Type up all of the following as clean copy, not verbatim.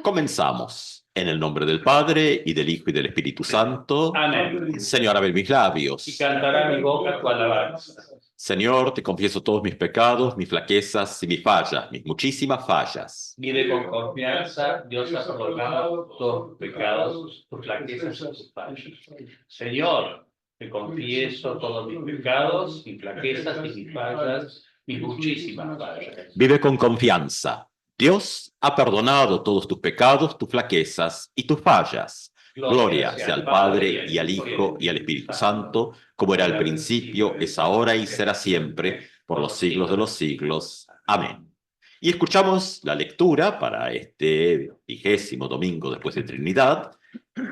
Comenzamos. En el nombre del Padre, y del Hijo, y del Espíritu Santo. Amén. Señor, abre mis labios. Y cantará mi boca tu alabanza. Señor, te confieso todos mis pecados, mis flaquezas y mis fallas, mis muchísimas fallas. Vive con confianza, Dios ha perdonado todos tus pecados, tus flaquezas y tus fallas. Señor, te confieso todos mis pecados, mis flaquezas y mis fallas, mis muchísimas fallas. Vive con confianza. Dios ha perdonado todos tus pecados, tus flaquezas y tus fallas. Gloria sea al Padre, y al Hijo, y al Espíritu Santo, como era al principio, es ahora y será siempre, por los siglos de los siglos. Amén. Y escuchamos la lectura para este 20º domingo después de Trinidad,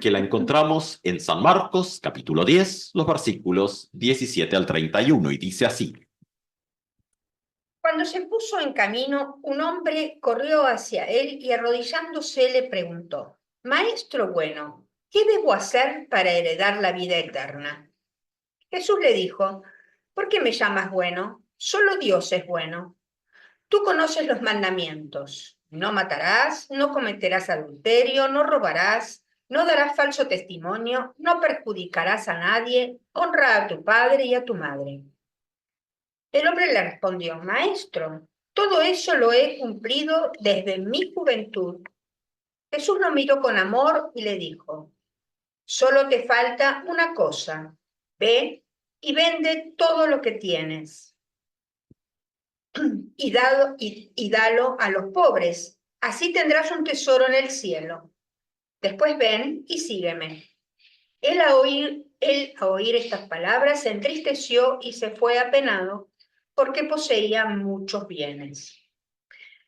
que la encontramos en San Marcos, capítulo 10, los versículos 17 al 31, y dice así. Cuando se puso en camino, un hombre corrió hacia él y arrodillándose le preguntó: Maestro bueno, ¿qué debo hacer para heredar la vida eterna? Jesús le dijo: ¿Por qué me llamas bueno? Solo Dios es bueno. Tú conoces los mandamientos: no matarás, no cometerás adulterio, no robarás, no darás falso testimonio, no perjudicarás a nadie, honra a tu padre y a tu madre. El hombre le respondió: Maestro, todo eso lo he cumplido desde mi juventud. Jesús lo miró con amor y le dijo: Solo te falta una cosa. Ve y vende todo lo que tienes y dalo a los pobres. Así tendrás un tesoro en el cielo. Después ven y sígueme. Él a oír estas palabras se entristeció y se fue apenado, porque poseía muchos bienes.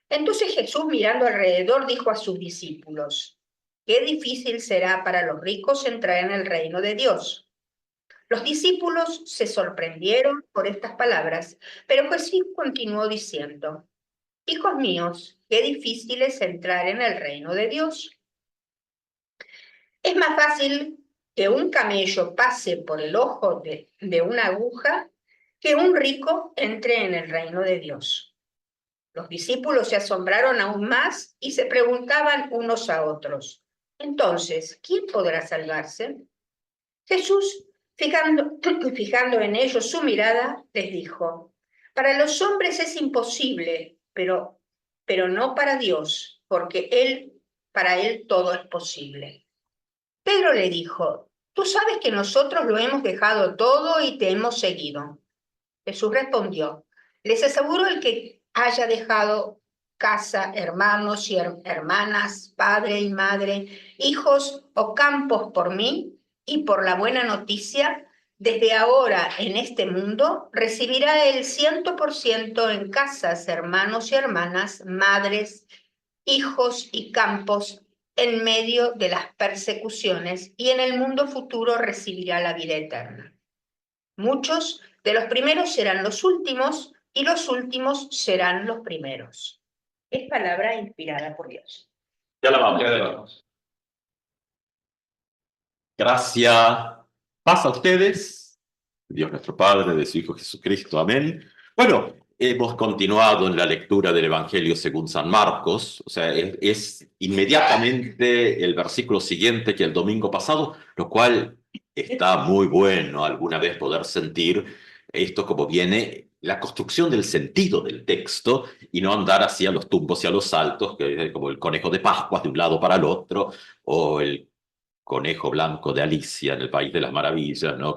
Entonces Jesús, mirando alrededor, dijo a sus discípulos: Qué difícil será para los ricos entrar en el reino de Dios. Los discípulos se sorprendieron por estas palabras, pero Jesús continuó diciendo: Hijos míos, qué difícil es entrar en el reino de Dios. Es más fácil que un camello pase por el ojo de una aguja que un rico entre en el reino de Dios. Los discípulos se asombraron aún más y se preguntaban unos a otros: Entonces, ¿quién podrá salvarse? Jesús, fijando en ellos su mirada, les dijo: Para los hombres es imposible, pero no para Dios, porque para Él todo es posible. Pedro le dijo: Tú sabes que nosotros lo hemos dejado todo y te hemos seguido. Jesús respondió: Les aseguro, el que haya dejado casa, hermanos y hermanas, padre y madre, hijos o campos por mí y por la buena noticia, desde ahora en este mundo recibirá el 100% en casas, hermanos y hermanas, madres, hijos y campos en medio de las persecuciones, y en el mundo futuro recibirá la vida eterna. Muchos de los primeros serán los últimos, y los últimos serán los primeros. Es palabra inspirada por Dios. Ya la vamos. Gracias. Paz a ustedes. Dios nuestro Padre, de su Hijo Jesucristo. Amén. Bueno, hemos continuado en la lectura del Evangelio según San Marcos. O sea, es inmediatamente el versículo siguiente que el domingo pasado, lo cual está muy bueno alguna vez poder sentir esto como viene la construcción del sentido del texto y no andar así a los tumbos y a los saltos, que como el conejo de Pascuas de un lado para el otro, o el conejo blanco de Alicia en el País de las Maravillas, ¿no?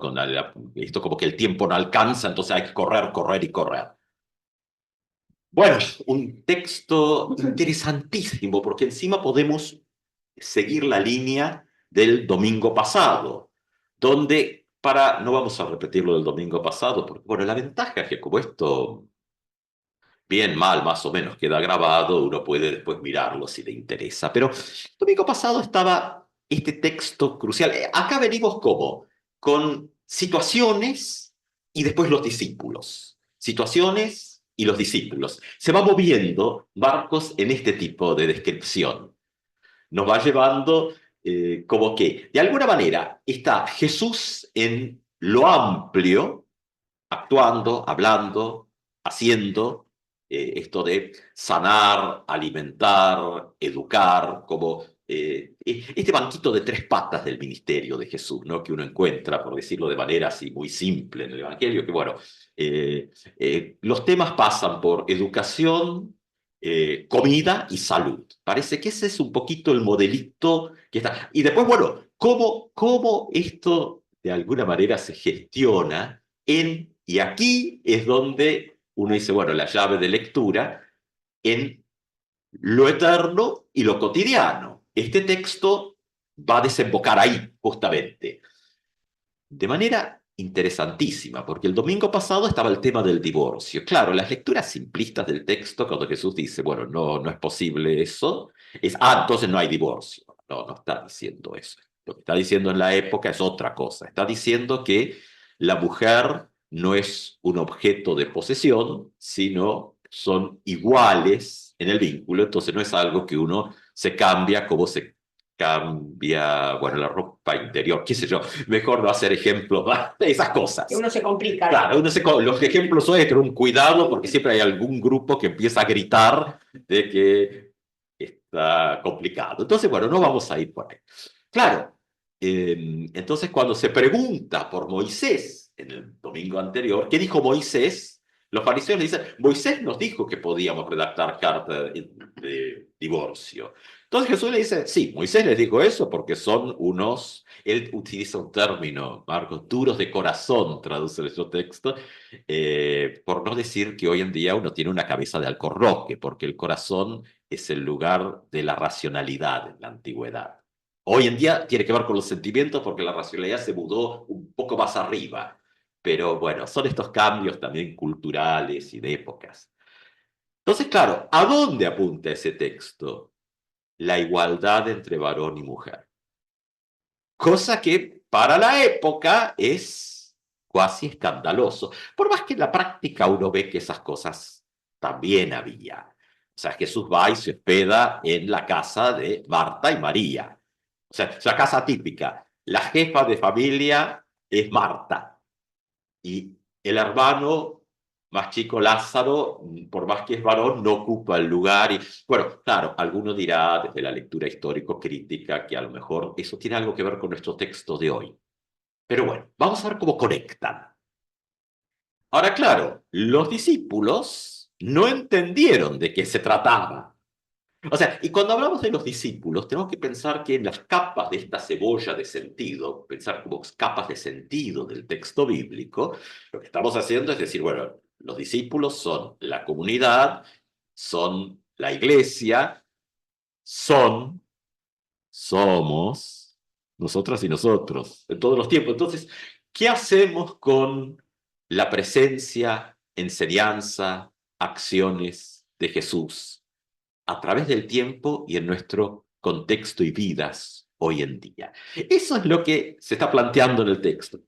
Esto como que el tiempo no alcanza, entonces hay que correr, correr y correr. Bueno, un texto interesantísimo, porque encima podemos seguir la línea del domingo pasado, donde no vamos a repetirlo del domingo pasado, porque bueno, la ventaja es que como esto, bien, mal, más o menos, queda grabado, uno puede después mirarlo si le interesa. Pero el domingo pasado estaba este texto crucial. Acá venimos como con situaciones y después los discípulos. Situaciones y los discípulos. Se va moviendo Marcos en este tipo de descripción. Nos va llevando como que, de alguna manera, está Jesús en lo amplio, actuando, hablando, haciendo, esto de sanar, alimentar, educar, como este banquito de tres patas del ministerio de Jesús, ¿no? Que uno encuentra, por decirlo de manera así muy simple en el Evangelio, que bueno, los temas pasan por educación, comida y salud. Parece que ese es un poquito el modelito que está. Y después, bueno, cómo esto de alguna manera se gestiona y aquí es donde uno dice, bueno, la llave de lectura en lo eterno y lo cotidiano. Este texto va a desembocar ahí, justamente, de manera interesantísima, porque el domingo pasado estaba el tema del divorcio. Claro, las lecturas simplistas del texto, cuando Jesús dice, bueno, no es posible eso, entonces no hay divorcio. No está diciendo eso. Lo que está diciendo en la época es otra cosa. Está diciendo que la mujer no es un objeto de posesión, sino son iguales en el vínculo, entonces no es algo que uno se cambia como se cambia, bueno, la ropa interior, qué sé yo, mejor no hacer ejemplos, esas cosas. Que uno se complica. Claro, los ejemplos son tener un cuidado porque siempre hay algún grupo que empieza a gritar de que está complicado. Entonces, bueno, no vamos a ir por ahí. Claro, entonces cuando se pregunta por Moisés en el domingo anterior, ¿qué dijo Moisés? Los fariseos le dicen, Moisés nos dijo que podíamos redactar carta de divorcio. Entonces Jesús le dice, sí, Moisés les dijo eso porque son unos, él utiliza un término, Marcos, duros de corazón, traduce el texto, por no decir que hoy en día uno tiene una cabeza de alcornoque, porque el corazón es el lugar de la racionalidad en la antigüedad. Hoy en día tiene que ver con los sentimientos porque la racionalidad se mudó un poco más arriba, pero bueno, son estos cambios también culturales y de épocas. Entonces, claro, ¿a dónde apunta ese texto? La igualdad entre varón y mujer. Cosa que para la época es casi escandaloso. Por más que en la práctica uno ve que esas cosas también había. O sea, Jesús va y se hospeda en la casa de Marta y María. O sea, es la casa típica. La jefa de familia es Marta. Y el hermano más chico Lázaro, por más que es varón, no ocupa el lugar. Y, bueno, claro, alguno dirá desde la lectura histórico-crítica que a lo mejor eso tiene algo que ver con nuestro texto de hoy. Pero bueno, vamos a ver cómo conectan. Ahora, claro, los discípulos no entendieron de qué se trataba. O sea, y cuando hablamos de los discípulos, tenemos que pensar que en las capas de esta cebolla de sentido, pensar como capas de sentido del texto bíblico, lo que estamos haciendo es decir, bueno, los discípulos son la comunidad, son la iglesia, somos nosotras y nosotros, en todos los tiempos. Entonces, ¿qué hacemos con la presencia, enseñanza, acciones de Jesús a través del tiempo y en nuestro contexto y vidas hoy en día? Eso es lo que se está planteando en el texto.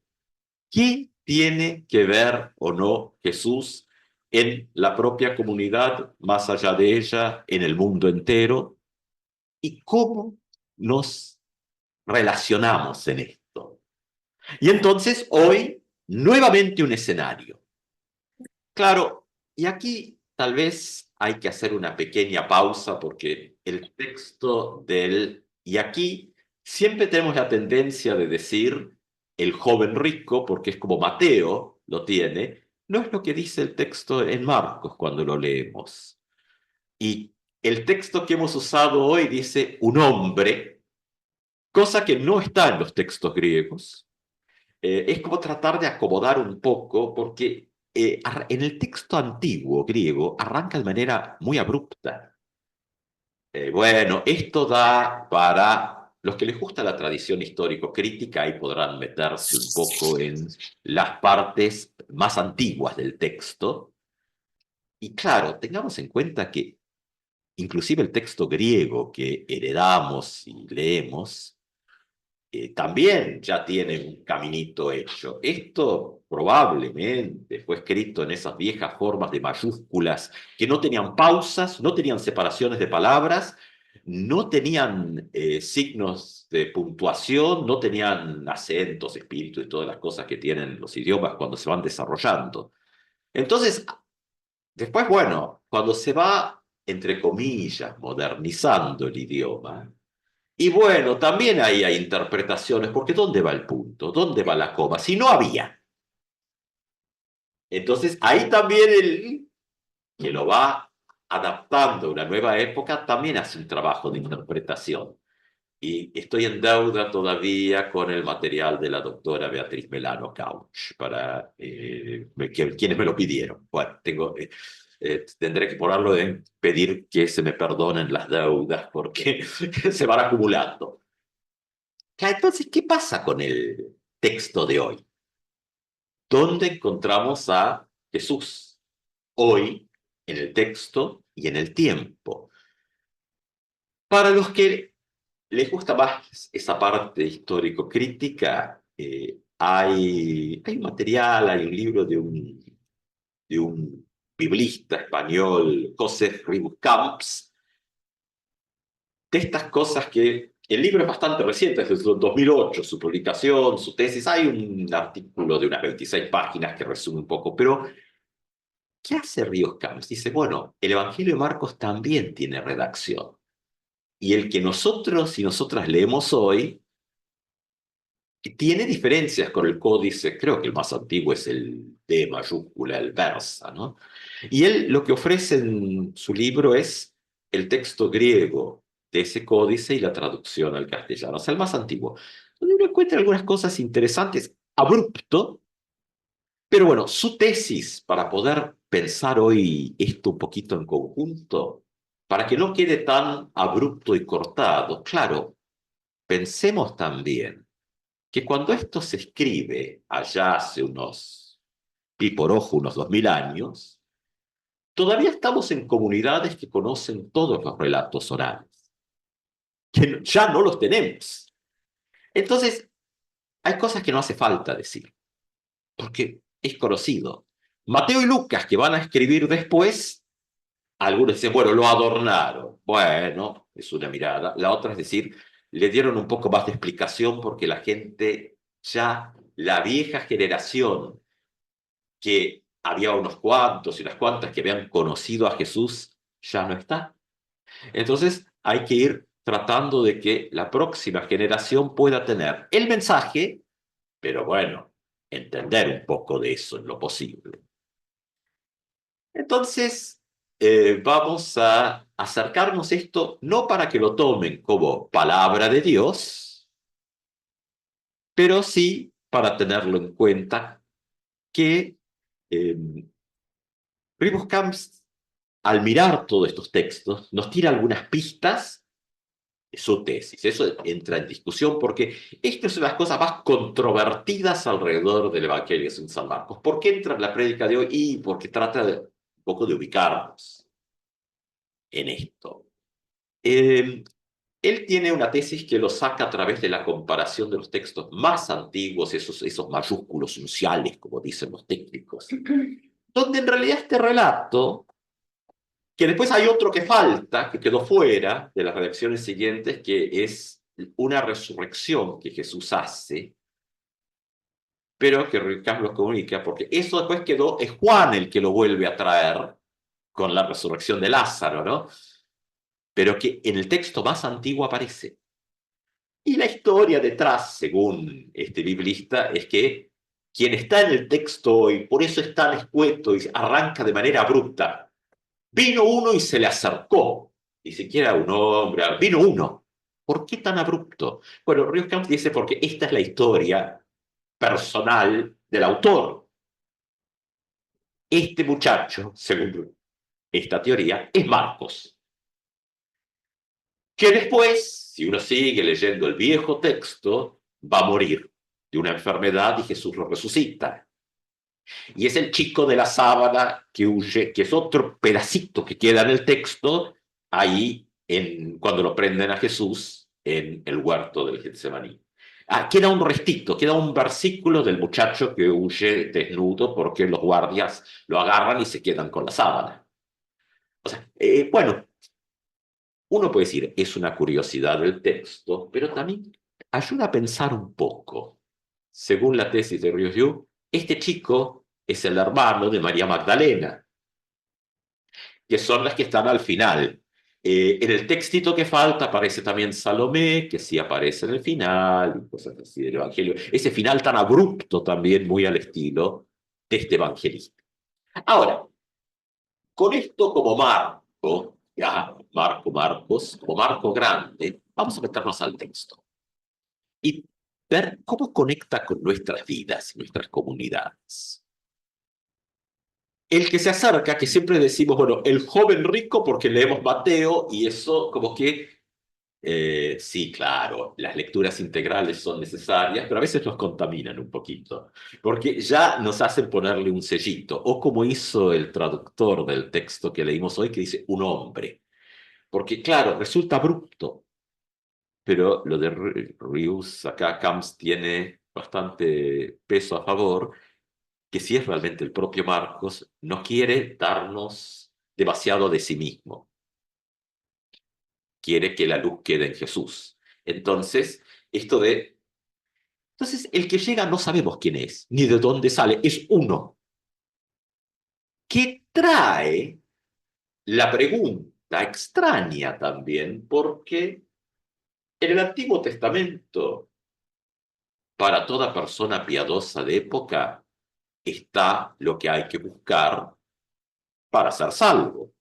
¿Qué tiene que ver o no Jesús en la propia comunidad, más allá de ella, en el mundo entero? ¿Y cómo nos relacionamos en esto? Y entonces hoy, nuevamente un escenario. Claro, y aquí tal vez hay que hacer una pequeña pausa porque el texto del y aquí siempre tenemos la tendencia de decir el joven rico, porque es como Mateo lo tiene, no es lo que dice el texto en Marcos cuando lo leemos. Y el texto que hemos usado hoy dice un hombre, cosa que no está en los textos griegos. Es como tratar de acomodar un poco, porque en el texto antiguo griego arranca de manera muy abrupta. Bueno, esto da para los que les gusta la tradición histórico-crítica, ahí podrán meterse un poco en las partes más antiguas del texto. Y claro, tengamos en cuenta que inclusive el texto griego que heredamos y leemos, también ya tiene un caminito hecho. Esto probablemente fue escrito en esas viejas formas de mayúsculas que no tenían pausas, no tenían separaciones de palabras, no tenían signos de puntuación, no tenían acentos, espíritus y todas las cosas que tienen los idiomas cuando se van desarrollando. Entonces, Después, bueno, cuando se va, entre comillas, modernizando el idioma, y bueno, también ahí hay interpretaciones, porque ¿dónde va el punto? ¿Dónde va la coma? Si no había. Entonces, ahí también el que lo va adaptando a una nueva época también hace un trabajo de interpretación. Y estoy en deuda todavía con el material de la doctora Beatriz Melano Couch, para quienes me lo pidieron. Bueno, tendré que ponerlo en pedir que se me perdonen las deudas porque se van acumulando. Entonces, ¿qué pasa con el texto de hoy? ¿Dónde encontramos a Jesús? Hoy, en el texto y en el tiempo. Para los que les gusta más esa parte histórico-crítica, hay un material, hay un libro de un biblista español, José Ribus Camps, de estas cosas que el libro es bastante reciente, es desde 2008, su publicación, su tesis. Hay un artículo de unas 26 páginas que resume un poco, pero ¿qué hace Ríos Camps? Dice, bueno, el Evangelio de Marcos también tiene redacción. Y el que nosotros y nosotras leemos hoy tiene diferencias con el códice, creo que el más antiguo es el D mayúscula, el Versa, ¿no? Y él lo que ofrece en su libro es el texto griego de ese códice y la traducción al castellano, o sea, el más antiguo, donde uno encuentra algunas cosas interesantes, abrupto, pero bueno, su tesis para poder pensar hoy esto un poquito en conjunto, para que no quede tan abrupto y cortado, claro, pensemos también que cuando esto se escribe allá hace unos, y por ojo, unos 2000 años, todavía estamos en comunidades que conocen todos los relatos orales, que ya no los tenemos. Entonces, hay cosas que no hace falta decir, porque es conocido. Mateo y Lucas, que van a escribir después, algunos dicen, bueno, lo adornaron. Bueno, es una mirada. La otra es decir, le dieron un poco más de explicación porque la gente, ya la vieja generación, que había unos cuantos y unas cuantas que habían conocido a Jesús, ya no está. Entonces hay que ir tratando de que la próxima generación pueda tener el mensaje, pero bueno, entender un poco de eso en lo posible. Entonces, vamos a acercarnos esto no para que lo tomen como palabra de Dios, pero sí para tenerlo en cuenta que eh, Primoz Camps, al mirar todos estos textos, nos tira algunas pistas de su tesis. Eso entra en discusión porque esta es una de las cosas más controvertidas alrededor del Evangelio según San Marcos. ¿Por qué entra en la prédica de hoy? Y porque trata un poco de ubicarnos en esto. Él tiene una tesis que lo saca a través de la comparación de los textos más antiguos, esos mayúsculos unciales, como dicen los técnicos, donde en realidad este relato, que después hay otro que falta, que quedó fuera de las redacciones siguientes, que es una resurrección que Jesús hace, pero que Ricardo lo comunica, porque eso después quedó, es Juan el que lo vuelve a traer con la resurrección de Lázaro, ¿no? Pero que en el texto más antiguo aparece. Y la historia detrás, según este biblista, es que quien está en el texto y por eso es tan escueto y arranca de manera abrupta, vino uno y se le acercó, ni siquiera un hombre, vino uno. ¿Por qué tan abrupto? Bueno, Ríos Camps dice porque esta es la historia personal del autor. Este muchacho, según esta teoría, es Marcos, que después, si uno sigue leyendo el viejo texto, va a morir de una enfermedad y Jesús lo resucita. Y es el chico de la sábana que huye, que es otro pedacito que queda en el texto, ahí cuando lo prenden a Jesús en el huerto del Getsemaní. Queda un restito, queda un versículo del muchacho que huye desnudo porque los guardias lo agarran y se quedan con la sábana. O sea, bueno, uno puede decir, es una curiosidad del texto, pero también ayuda a pensar un poco. Según la tesis de Rios Yu, este chico es el hermano de María Magdalena. que son las que están al final. En el textito que falta aparece también Salomé, que sí aparece en el final, y cosas así del Evangelio. Ese final tan abrupto también, muy al estilo de este evangelista. Ahora, con esto como marco, ya, Marcos, como marco grande, vamos a meternos al texto y ver cómo conecta con nuestras vidas, nuestras comunidades. El que se acerca, que siempre decimos, bueno, el joven rico porque leemos Mateo y eso como que, sí, claro, las lecturas integrales son necesarias, pero a veces nos contaminan un poquito, porque ya nos hacen ponerle un sellito, o como hizo el traductor del texto que leímos hoy, que dice un hombre, porque claro, resulta abrupto, pero lo de Rius, acá Camps tiene bastante peso a favor, que si es realmente el propio Marcos, no quiere darnos demasiado de sí mismo, quiere que la luz quede en Jesús. Entonces, esto de... Entonces, el que llega no sabemos quién es, ni de dónde sale, es uno, que trae la pregunta extraña también, porque en el Antiguo Testamento, para toda persona piadosa de época, está lo que hay que buscar para ser salvo.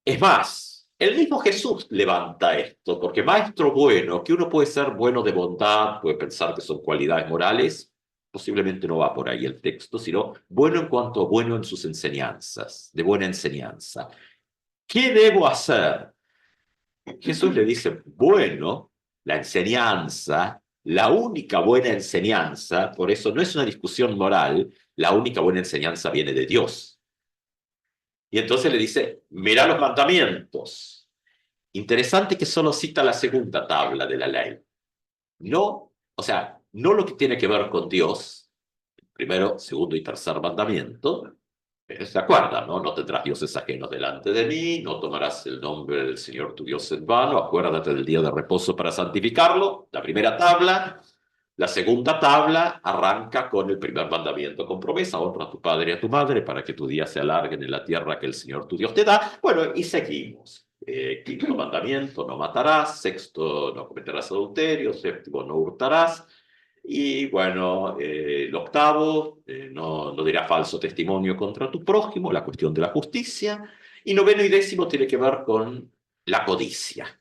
Es más, el mismo Jesús levanta esto, porque maestro bueno, que uno puede ser bueno de bondad, puede pensar que son cualidades morales, posiblemente no va por ahí el texto, sino bueno en cuanto a bueno en sus enseñanzas, de buena enseñanza. ¿Qué debo hacer? Jesús le dice, bueno, la enseñanza, la única buena enseñanza, por eso no es una discusión moral, la única buena enseñanza viene de Dios. Y entonces le dice, mira los mandamientos. Interesante que solo cita la segunda tabla de la ley. No, o sea, no lo que tiene que ver con Dios, primero, segundo y tercer mandamiento, ¿se acuerdan, no? No tendrás dioses ajenos delante de mí, no tomarás el nombre del Señor tu Dios en vano, acuérdate del día de reposo para santificarlo, la primera tabla. La segunda tabla arranca con el primer mandamiento con promesa, honra a tu padre y a tu madre para que tu día se alarguen en la tierra que el Señor tu Dios te da. Bueno, y seguimos. Quinto mandamiento, no matarás. Sexto, no cometerás adulterio. Séptimo, no hurtarás. Y bueno, el octavo, no dirás falso testimonio contra tu prójimo, la cuestión de la justicia. Y noveno y décimo tiene que ver con la codicia.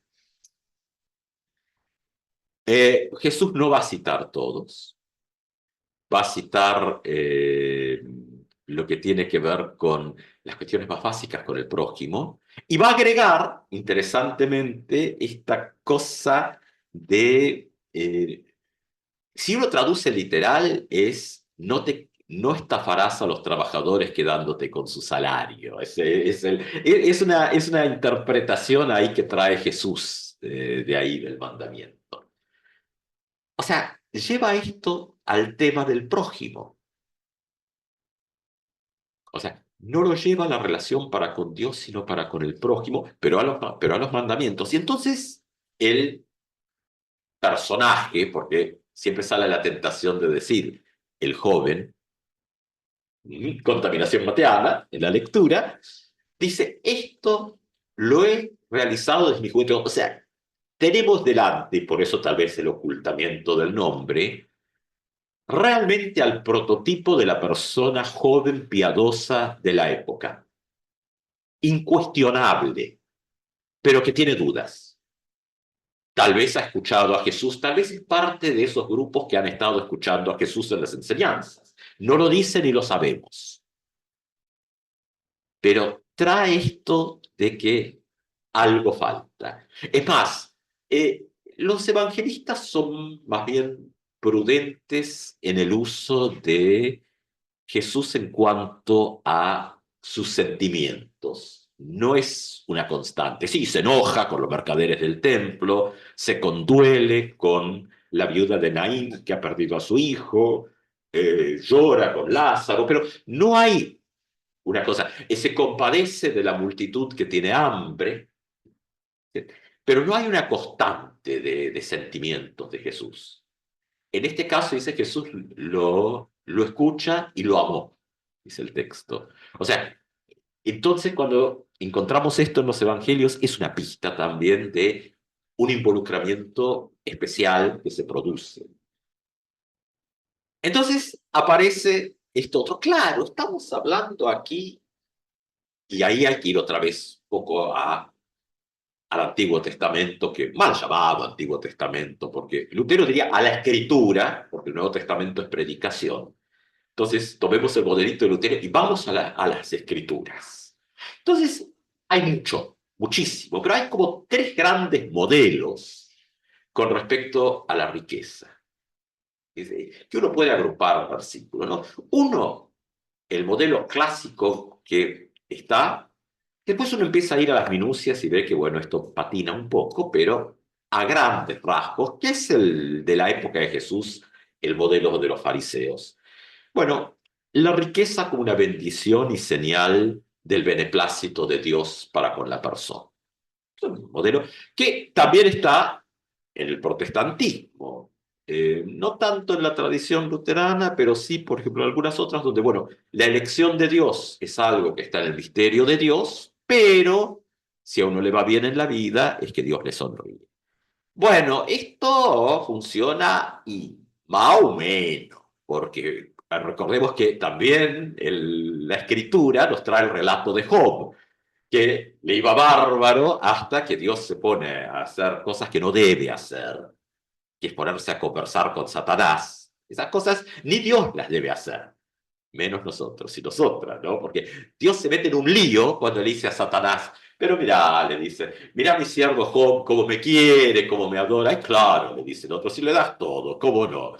Jesús no va a citar todos, va a citar lo que tiene que ver con las cuestiones más básicas con el prójimo, y va a agregar, interesantemente, esta cosa de, si uno traduce literal, no estafarás a los trabajadores quedándote con su salario. Es una interpretación ahí que trae Jesús de ahí del mandamiento. O sea, lleva esto al tema del prójimo. O sea, no lo lleva a la relación para con Dios, sino para con el prójimo, pero a los mandamientos. Y entonces el personaje, porque siempre sale la tentación de decir el joven, contaminación mateana en la lectura, dice, esto lo he realizado desde mi juventud. O sea, tenemos delante, por eso tal vez el ocultamiento del nombre, realmente al prototipo de la persona joven piadosa de la época. Incuestionable, pero que tiene dudas. Tal vez ha escuchado a Jesús, tal vez es parte de esos grupos que han estado escuchando a Jesús en las enseñanzas. No lo dice ni lo sabemos. Pero trae esto de que algo falta. Es más, los evangelistas son más bien prudentes en el uso de Jesús en cuanto a sus sentimientos. No es una constante. Sí, se enoja con los mercaderes del templo, se conduele con la viuda de Naín que ha perdido a su hijo, llora con Lázaro, pero no hay una cosa. Se compadece de la multitud que tiene hambre, pero no hay una constante de sentimientos de Jesús. En este caso dice Jesús lo escucha y lo amó, dice el texto. O sea, Entonces, cuando encontramos esto en los evangelios, es una pista también de un involucramiento especial que se produce. Entonces aparece esto otro. Claro, estamos hablando aquí, y ahí hay que ir otra vez un poco al Antiguo Testamento, que mal llamado Antiguo Testamento, porque Lutero diría a la Escritura, porque el Nuevo Testamento es predicación. Entonces, tomemos el modelito de Lutero y vamos a las Escrituras. Entonces, hay mucho, muchísimo, pero hay como tres grandes modelos con respecto a la riqueza, que uno puede agrupar versículos, ¿no? Uno, el modelo clásico que está, después uno empieza a ir a las minucias y ve que, bueno, esto patina un poco, pero a grandes rasgos, que es el de la época de Jesús, el modelo de los fariseos. Bueno, la riqueza como una bendición y señal del beneplácito de Dios para con la persona. Es un modelo que también está en el protestantismo. No tanto en la tradición luterana, pero sí, por ejemplo, en algunas otras donde, bueno, la elección de Dios es algo que está en el misterio de Dios, pero si a uno le va bien en la vida, es que Dios le sonríe. Bueno, esto funciona y más o menos, porque recordemos que también la escritura nos trae el relato de Job, que le iba bárbaro hasta que Dios se pone a hacer cosas que no debe hacer, que es ponerse a conversar con Satanás. Esas cosas ni Dios las debe hacer, menos nosotros y nosotras, ¿no? Porque Dios se mete en un lío cuando le dice a Satanás, pero mirá, le dice, mirá mi siervo Job, cómo me quiere, cómo me adora. Y claro, le dice el otro, si le das todo, ¿cómo no?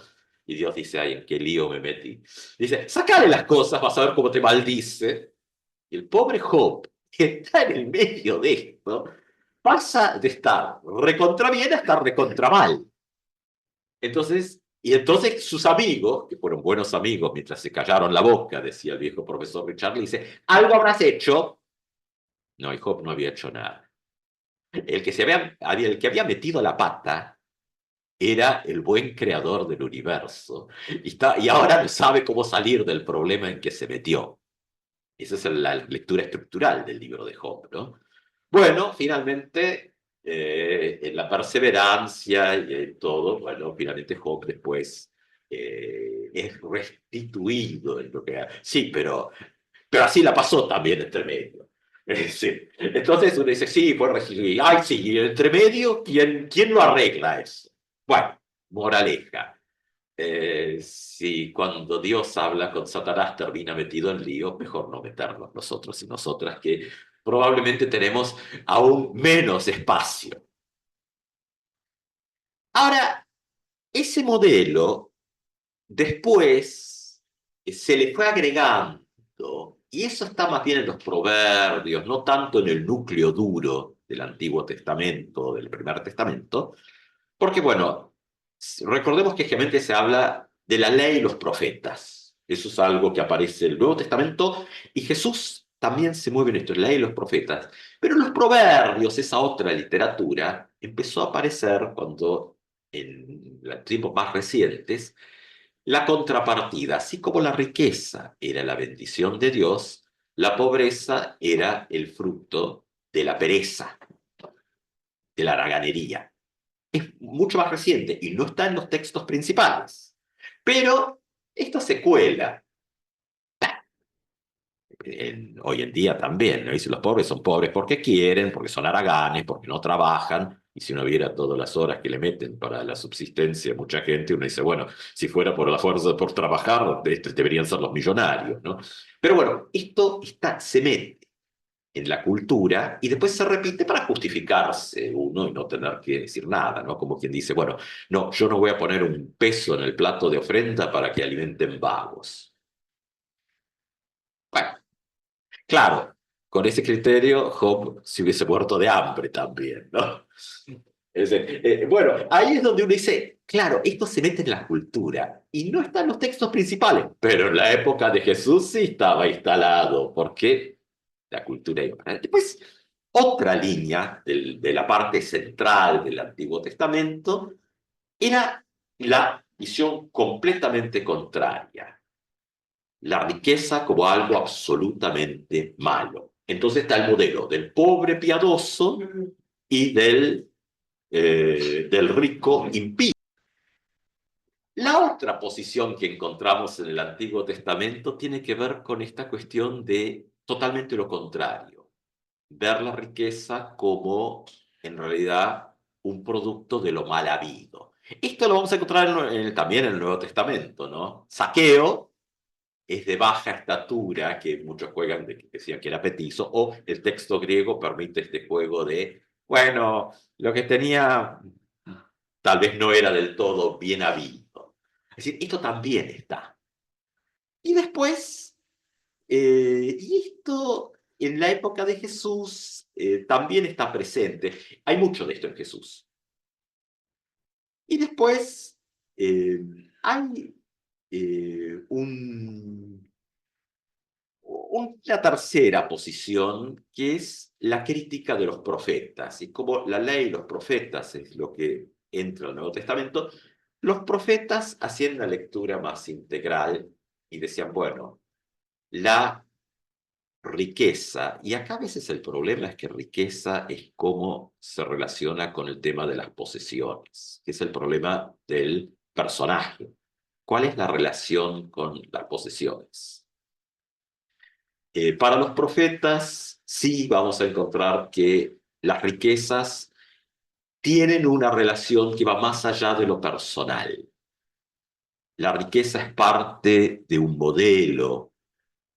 Y Dios dice, ay, ¿en qué lío me metí? Dice, sacale las cosas, vas a ver cómo te maldice. Y el pobre Job, que está en el medio de esto, pasa de estar recontra bien a estar recontra mal. Entonces sus amigos, que fueron buenos amigos mientras se callaron la boca, decía el viejo profesor Richard, le dice, ¿algo habrás hecho? No, y Job no había hecho nada. El que había metido la pata era el buen creador del universo. Y ahora no sabe cómo salir del problema en que se metió. Esa es la lectura estructural del libro de Job, ¿no? Bueno, finalmente, en la perseverancia y en todo, bueno, finalmente Job después es restituido en lo que... Sí, pero así la pasó también entre medio. Sí. Entonces uno dice, sí, fue restituido. Ay, sí, y entre medio, ¿quién lo arregla eso? Bueno, moraleja. Si cuando Dios habla con Satanás termina metido en lío, mejor no meternos nosotros y nosotras, que probablemente tenemos aún menos espacio. Ahora, ese modelo después se le fue agregando, y eso está más bien en los proverbios, no tanto en el núcleo duro del Antiguo Testamento, del Primer Testamento, porque bueno, recordemos que generalmente se habla de la ley y los profetas. Eso es algo que aparece en el Nuevo Testamento y Jesús también se mueve en esto, en la ley y los profetas. Pero los proverbios, esa otra literatura, empezó a aparecer cuando en los tiempos más recientes la contrapartida, así como la riqueza era la bendición de Dios, la pobreza era el fruto de la pereza, de la haraganería. Es mucho más reciente y no está en los textos principales. Pero esta secuela, hoy en día también, ¿no? Dice, los pobres son pobres porque quieren, porque son haraganes, porque no trabajan. Y si uno viera todas las horas que le meten para la subsistencia a mucha gente, uno dice, bueno, si fuera por la fuerza, por trabajar, deberían ser los millonarios, ¿no? Pero bueno, esto se mete en la cultura y después se repite para justificarse uno y no tener que decir nada, ¿no? Como quien dice, bueno, no, yo no voy a poner un peso en el plato de ofrenda para que alimenten vagos. Bueno, claro, con ese criterio Job se hubiese muerto de hambre también, ¿no? Bueno, ahí es donde uno dice, claro, esto se mete en la cultura y no está en los textos principales, pero en la época de Jesús sí estaba instalado, porque la cultura iba. Después, otra línea de la parte central del Antiguo Testamento era la visión completamente contraria, la riqueza como algo absolutamente malo. Entonces está el modelo del pobre piadoso y del rico impío. La otra posición que encontramos en el Antiguo Testamento tiene que ver con esta cuestión de totalmente lo contrario, ver la riqueza como en realidad un producto de lo mal habido. Esto lo vamos a encontrar también en el Nuevo Testamento, ¿no? Zaqueo es de baja estatura, que muchos juegan de que decían que era petizo, o el texto griego permite este juego de, bueno, lo que tenía tal vez no era del todo bien habido. Es decir, esto también está. Y después, y esto en la época de Jesús también está presente. Hay mucho de esto en Jesús. Y después hay una tercera posición que es la crítica de los profetas. Y como la ley y los profetas es lo que entra al Nuevo Testamento, los profetas hacían una lectura más integral y decían, bueno, la riqueza, y acá a veces el problema es que riqueza es cómo se relaciona con el tema de las posesiones, que es el problema del personaje. ¿Cuál es la relación con las posesiones? Para los profetas, sí vamos a encontrar que las riquezas tienen una relación que va más allá de lo personal. La riqueza es parte de un modelo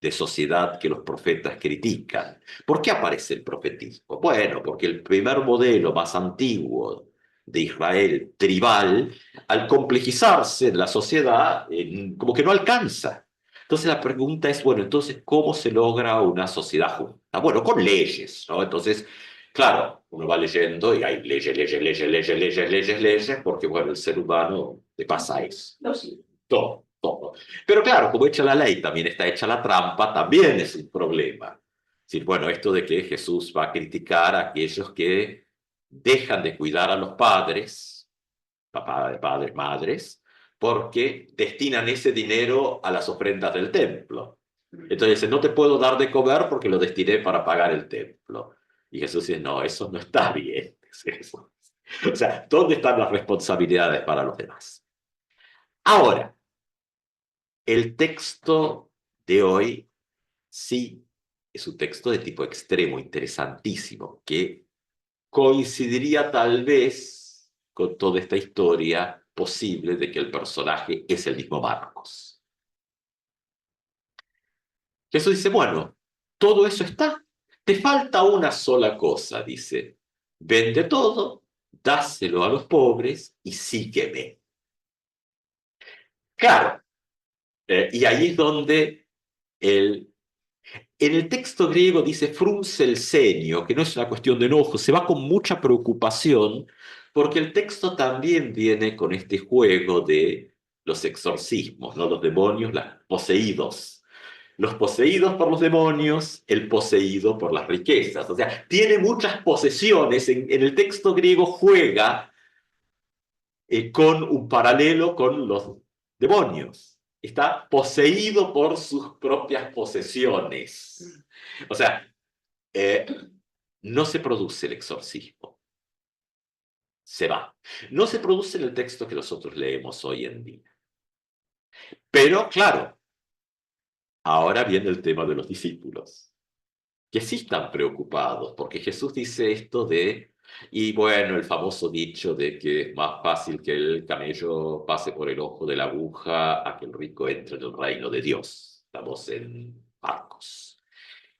de sociedad que los profetas critican. ¿Por qué aparece el profetismo? Bueno, porque el primer modelo más antiguo de Israel, tribal, al complejizarse en la sociedad, como que no alcanza. Entonces la pregunta es, bueno, entonces, ¿cómo se logra una sociedad junta? Bueno, con leyes, ¿no? Entonces, claro, uno va leyendo y hay leyes, leyes, leyes, leyes, leyes, leyes, leyes, porque, bueno, el ser humano le pasa eso. No, sí, todo, todo. Pero claro, como hecha la ley, también está hecha la trampa, también es un problema. Es decir, bueno, esto de que Jesús va a criticar a aquellos que dejan de cuidar a los padres, papá, padres, madres, porque destinan ese dinero a las ofrendas del templo. Entonces dice, no te puedo dar de comer porque lo destiné para pagar el templo. Y Jesús dice, no, eso no está bien. O sea, ¿dónde están las responsabilidades para los demás? Ahora, el texto de hoy sí es un texto de tipo extremo, interesantísimo, que coincidiría tal vez con toda esta historia posible de que el personaje es el mismo Marcos. Jesús dice, bueno, todo eso está. Te falta una sola cosa, dice. Vende todo, dáselo a los pobres y sígueme. Claro, y ahí es donde en el texto griego dice frunce el ceño, que no es una cuestión de enojo, se va con mucha preocupación, porque el texto también viene con este juego de los exorcismos, ¿no? Los demonios, los poseídos. Los poseídos por los demonios, el poseído por las riquezas. O sea, tiene muchas posesiones. En el texto griego juega con un paralelo con los demonios. Está poseído por sus propias posesiones. O sea, eh, no se produce el exorcismo. Se va. No se produce en el texto que nosotros leemos hoy en día. Pero, claro, ahora viene el tema de los discípulos, que sí están preocupados, porque Jesús dice esto de, y bueno, el famoso dicho de que es más fácil que el camello pase por el ojo de la aguja a que el rico entre en el reino de Dios. Estamos en Marcos.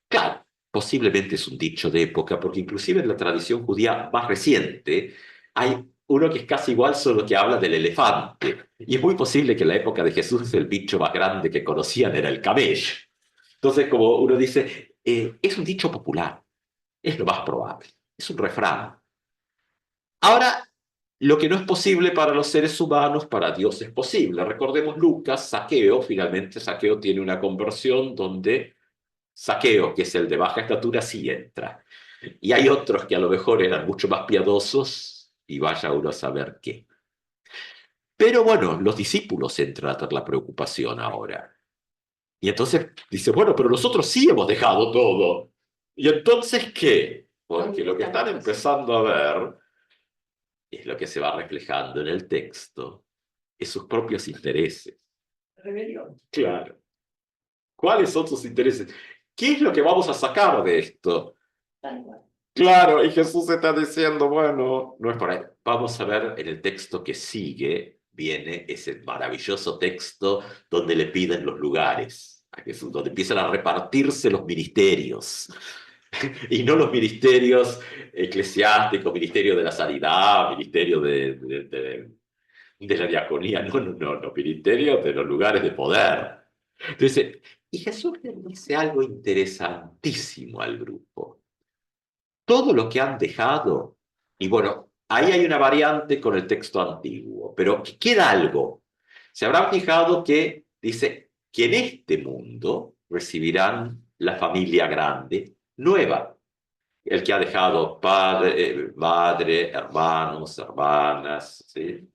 Claro, posiblemente es un dicho de época, porque inclusive en la tradición judía más reciente hay uno que es casi igual, solo que habla del elefante. Y es muy posible que en la época de Jesús el bicho más grande que conocían era el camello. Entonces, como uno dice, es un dicho popular, es lo más probable, es un refrán. Ahora, lo que no es posible para los seres humanos, para Dios es posible. Recordemos Lucas, Zaqueo, finalmente Zaqueo tiene una conversión donde Zaqueo, que es el de baja estatura, sí entra. Y hay otros que a lo mejor eran mucho más piadosos y vaya uno a saber qué. Pero bueno, los discípulos entran a tener la preocupación ahora. Y entonces dice, bueno, pero nosotros sí hemos dejado todo. ¿Y entonces qué? Porque lo que están empezando a ver es lo que se va reflejando en el texto, es sus propios intereses. Rebelión. Claro. ¿Cuáles son sus intereses? ¿Qué es lo que vamos a sacar de esto? Claro, y Jesús está diciendo, bueno, no es por ahí. Vamos a ver en el texto que sigue, viene ese maravilloso texto donde le piden los lugares a Jesús, donde empiezan a repartirse los ministerios. Y no los ministerios eclesiásticos, ministerio de la sanidad, ministerio de la diaconía, no, los ministerios de los lugares de poder. Entonces, y Jesús le dice algo interesantísimo al grupo. Todo lo que han dejado, y bueno, ahí hay una variante con el texto antiguo, pero queda algo. Se habrán fijado que dice que en este mundo recibirán la familia grande nueva. El que ha dejado padre, madre, hermanos, hermanas, ¿sí?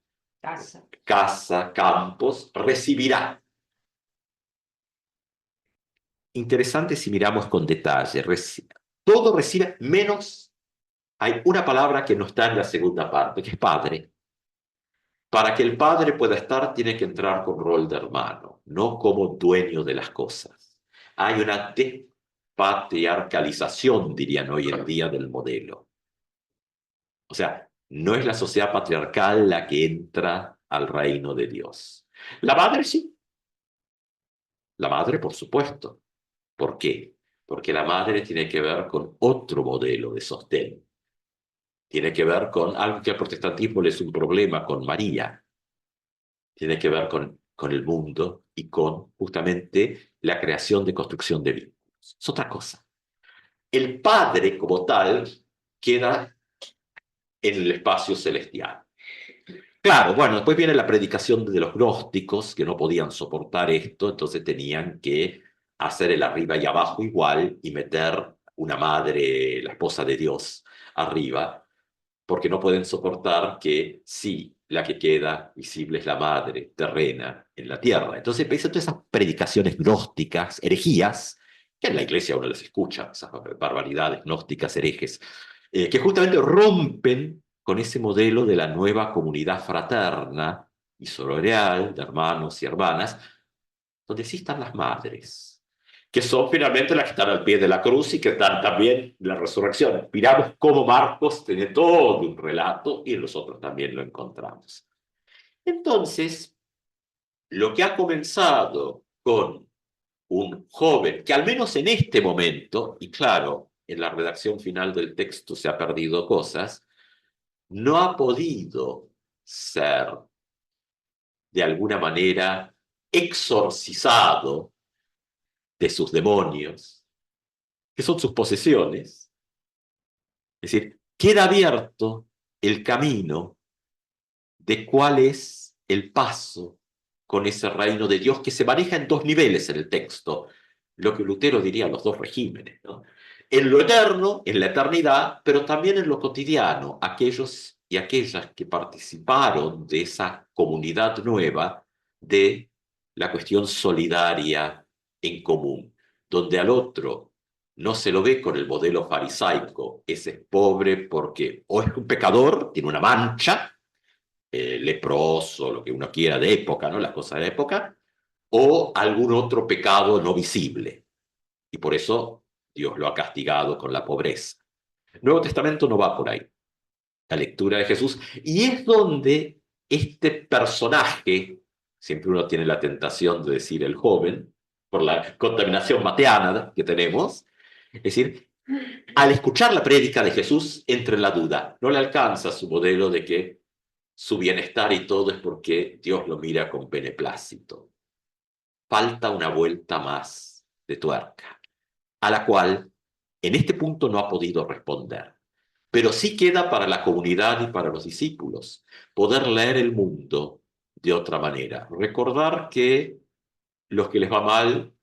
Casa, campos, recibirá. Interesante si miramos con detalle. Todo recibe menos, hay una palabra que no está en la segunda parte, que es padre. Para que el padre pueda estar, tiene que entrar con rol de hermano, no como dueño de las cosas. Hay una despatriarcalización, dirían hoy en día, del modelo. O sea, no es la sociedad patriarcal la que entra al reino de Dios. La madre sí. La madre, por supuesto. ¿Por qué? Porque la madre tiene que ver con otro modelo de sostén. Tiene que ver con algo que al protestantismo le es un problema con María. Tiene que ver con el mundo y con justamente la creación de construcción de vínculos. Es otra cosa. El padre como tal queda en el espacio celestial. Claro, bueno, después viene la predicación de los gnósticos que no podían soportar esto, entonces tenían que hacer el arriba y abajo igual y meter una madre, la esposa de Dios, arriba, porque no pueden soportar que sí, la que queda visible es la madre terrena en la tierra. Entonces empiezan todas esas predicaciones gnósticas, herejías, que en la iglesia uno les escucha, esas barbaridades gnósticas, herejes, que justamente rompen con ese modelo de la nueva comunidad fraterna y sororeal de hermanos y hermanas, donde sí están las madres, que son finalmente las que están al pie de la cruz y que están también en la resurrección. Miramos cómo Marcos tiene todo un relato y nosotros también lo encontramos. Entonces, lo que ha comenzado con un joven, que al menos en este momento, y claro, en la redacción final del texto se ha perdido cosas, no ha podido ser de alguna manera exorcizado de sus demonios, que son sus posesiones. Es decir, queda abierto el camino de cuál es el paso con ese reino de Dios que se maneja en dos niveles en el texto, lo que Lutero diría los dos regímenes, ¿no? En lo eterno, en la eternidad, pero también en lo cotidiano, aquellos y aquellas que participaron de esa comunidad nueva de la cuestión solidaria en común, donde al otro no se lo ve con el modelo farisaico, ese es pobre porque o es un pecador, tiene una mancha, leproso, lo que uno quiera de época, ¿no? Las cosas de época, o algún otro pecado no visible. Y por eso Dios lo ha castigado con la pobreza. El Nuevo Testamento no va por ahí. La lectura de Jesús. Y es donde este personaje, siempre uno tiene la tentación de decir el joven, por la contaminación mateana que tenemos, es decir, al escuchar la prédica de Jesús entra en la duda. No le alcanza su modelo de que su bienestar y todo es porque Dios lo mira con beneplácito. Falta una vuelta más de tuerca, a la cual en este punto no ha podido responder. Pero sí queda para la comunidad y para los discípulos poder leer el mundo de otra manera. Recordar que los que les va mal,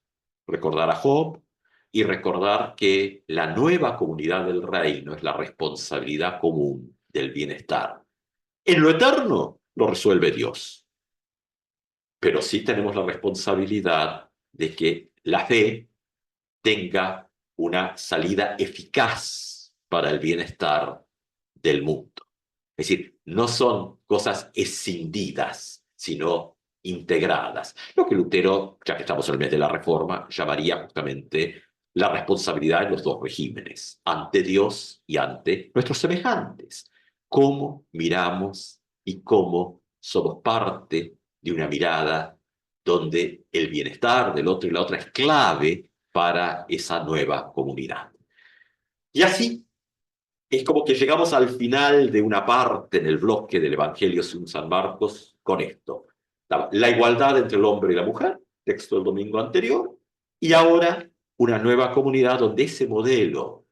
recordar a Job y recordar que la nueva comunidad del reino es la responsabilidad común del bienestar. En lo eterno lo resuelve Dios. Pero sí tenemos la responsabilidad de que la fe tenga una salida eficaz para el bienestar del mundo. Es decir, no son cosas escindidas, sino integradas. Lo que Lutero, ya que estamos en el mes de la Reforma, llamaría justamente la responsabilidad de los dos regímenes, ante Dios y ante nuestros semejantes. Cómo miramos y cómo somos parte de una mirada donde el bienestar del otro y la otra es clave para esa nueva comunidad. Y así es como que llegamos al final de una parte en el bloque del Evangelio según San Marcos con esto. La igualdad entre el hombre y la mujer, texto del domingo anterior, y ahora una nueva comunidad donde ese modelo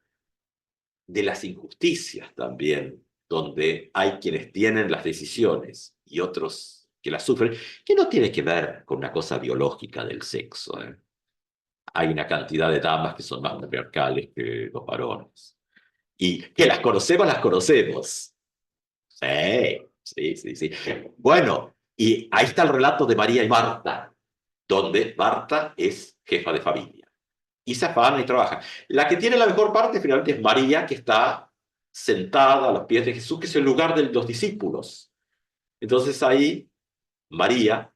de las injusticias también, donde hay quienes tienen las decisiones y otros que las sufren, que no tiene que ver con una cosa biológica del sexo. Hay una cantidad de damas que son más patriarcales que los varones. Y que las conocemos. Sí. Bueno, y ahí está el relato de María y Marta, donde Marta es jefa de familia. Y se afana y trabaja. La que tiene la mejor parte finalmente es María, que está sentada a los pies de Jesús, que es el lugar de los discípulos. Entonces ahí María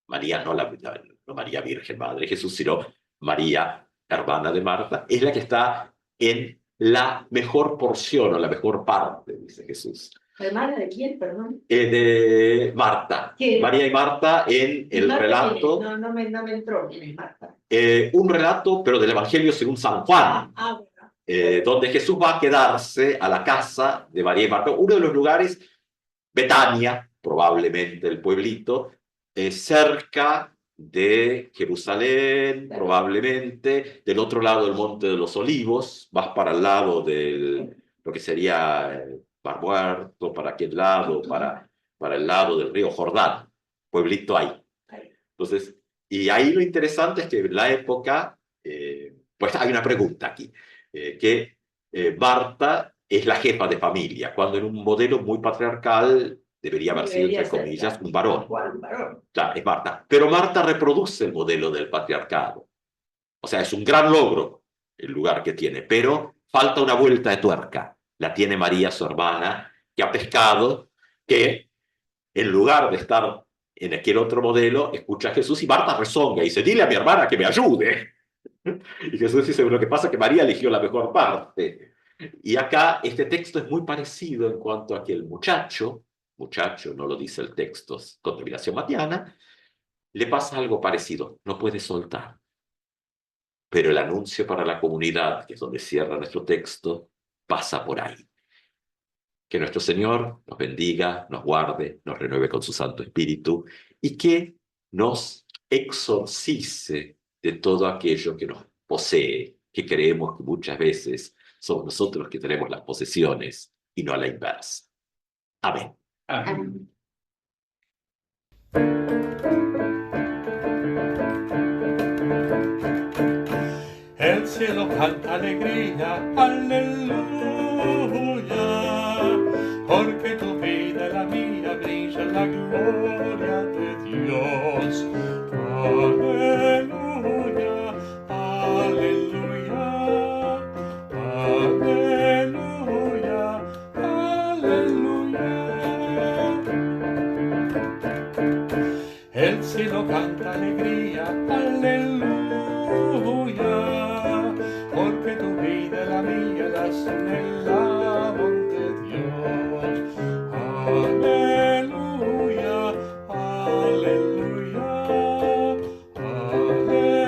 no María Virgen, Madre de Jesús, sino María, hermana de Marta, es la que está en la mejor porción o la mejor parte, dice Jesús. ¿Hermana de quién, perdón? De Marta. ¿Qué? María y Marta en el Marta relato. No me entró quién es Marta. Un relato, pero del Evangelio según San Juan. Bueno. Donde Jesús va a quedarse a la casa de María y Marta, uno de los lugares, Betania, probablemente el pueblito, cerca de Jerusalén, Claro. Probablemente, del otro lado del Monte de los Olivos, vas para el lado de lo que sería Mar Muerto, para aquel lado, para el lado del río Jordán, pueblito ahí. Entonces, y ahí lo interesante es que en la época, pues hay una pregunta aquí, que Marta es la jefa de familia, cuando en un modelo muy patriarcal debería haber sido, entre comillas, un varón. Un varón. Claro, es Marta. Pero Marta reproduce el modelo del patriarcado. O sea, es un gran logro el lugar que tiene, pero falta una vuelta de tuerca. La tiene María, su hermana, que ha pescado, que en lugar de estar en aquel otro modelo, escucha a Jesús y Marta rezonga y dice, dile a mi hermana que me ayude. Y Jesús dice, lo que pasa es que María eligió la mejor parte. Y acá este texto es muy parecido en cuanto a que el muchacho, no lo dice el texto con terminación matiana, le pasa algo parecido, no puede soltar. Pero el anuncio para la comunidad, que es donde cierra nuestro texto, pasa por ahí. Que nuestro Señor nos bendiga, nos guarde, nos renueve con su Santo Espíritu y que nos exorcice de todo aquello que nos posee, que creemos que muchas veces somos nosotros los que tenemos las posesiones y no a la inversa. Amén. Amén. El cielo canta alegría, aleluya, porque tu vida y la mía brilla en la gloria de Dios. Aleluya, aleluya, aleluya, aleluya. El cielo canta alegría, aleluya, porque tu vida y la mía las en el amor de Dios. Aleluya,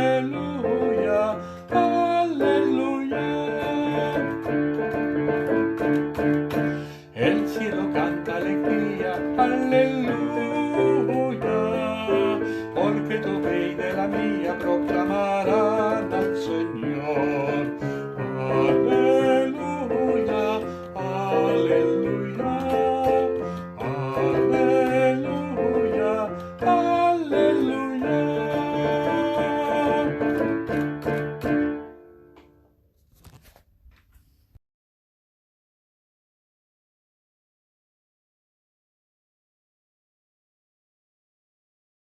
aleluya, aleluya, aleluya. El cielo canta alegría, aleluya, porque tu vida y la mía